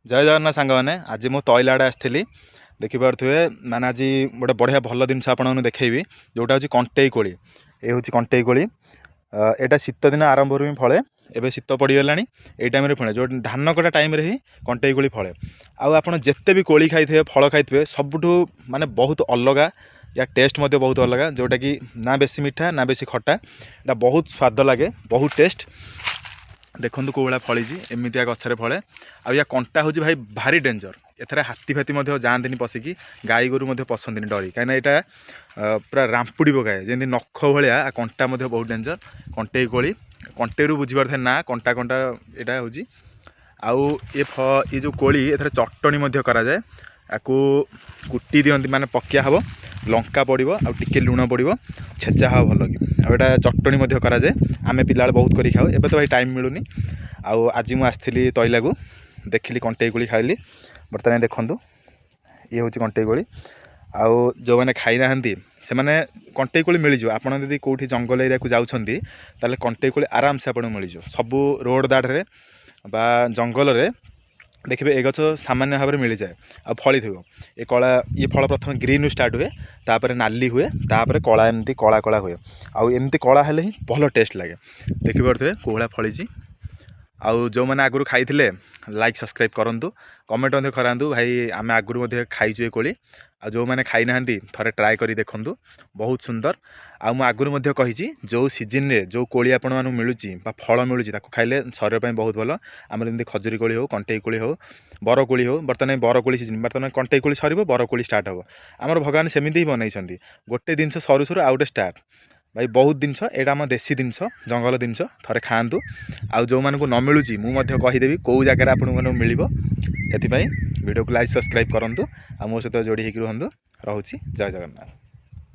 जय जगन्नाथ सांग मैंने आज मु तैल आड़े आसती देखिपे मैंने आज गोटे बढ़िया भल जिन आपको देखी जोटा हूँ कंटेई कोली। ये हूँ कंटेई कोली। यहाँ शीत दिन आरंभ ही फले। एवं शीत पड़गला ये टाइम फले जो धान कटा टाइम ही कंटेई कोली फले। आप जिते भी कोली खाई फल खाई सबुठ माने बहुत अलग या टेस्ट बहुत अलग जोटा कि ना बेसी मीठा ना बेसी खट्टा या बहुत स्वाद लगे बहुत टेस्ट। देखो कौ भाया फली एमतिया गचर फले आ कंटा हूँ भाई भारी डेंजर। एथर हाथी फाती जाती पशिकी गाई गोरु पसंद डरी कहीं यहाँ पूरा रामपुड़ी पकाए जमी नख भाया कंटा बहुत डेंजर। कंटेई कोली कंटेरू बुझीपार ना कंटा कंटा यहाँ हूँ आउ ये जो कोली एथर चटणी कराए आपको कुटी दिखती माने पकिया हम लंका पड़ो आ टिके लुण पड़ो छेचा हाँ भल कि आटा चटणी कराए। आम पिला बहुत कर खाऊ एवं तो भाई टाइम मिलूनी। आज मुझे तैला को देखिली कंटेई कोली खाइली। बर्तमान देखूँ ये हूँ कंटेई कोली आउ जो मैंने खाई ना से मैंने कंटेई कोली मिल जाए। आपड़ यदि कौटी जंगल एरिया को जाऊँगी ताले कंटेई कोली आराम से आपको मिल जाए। सबू रोड दाढ़े बा जंगल में देखिए ए गच सामान्य भाव में मिल जाए आ फली थो ये कला ये फल प्रथम ग्रीन स्टार्ट हुए तापर नाली हुए तापर कला एमती कला कला हुए आउ एमती कला हेले ही भल टेस्ट लगे। देखिपे कोहला फली आउ जो मैंने आगुरी खाई लाइक सब्सक्राइब करूँ कमेंट करातु भाई आम आगुरी खाईचु ये कोली आ जो मैंने खाई ना थे ट्राए कर देखूँ बहुत सुंदर। आगुरी कही जो सीजन रे जो कोली आपण मानू मिलूँ फल मिलूँ खाइले शरीर पर बहुत भल। आमर जमी खजुरी कोली हो कंटेई कोली हो बर कोली हो बर्तमान बर कोली सीजन बर्तमान कंटेई कोली सर बर कोली स्टार्ट हम आमर भगवान सेमती ही बनई गोटे जिनस सरू सरू आउ गए स्टार्ट भाई बहुत जिनस यहाँ आम देसी जिनस जंगल जिनस थे खातु आ जो मानक न मिलूँ मुझे कहीदेवी कौ जगह आपको मिल से वीडियो को लाइक सब्सक्राइब करूँ आ मो सहित जोड़ी होकर रुहतु। रोची जय जगन्नाथ।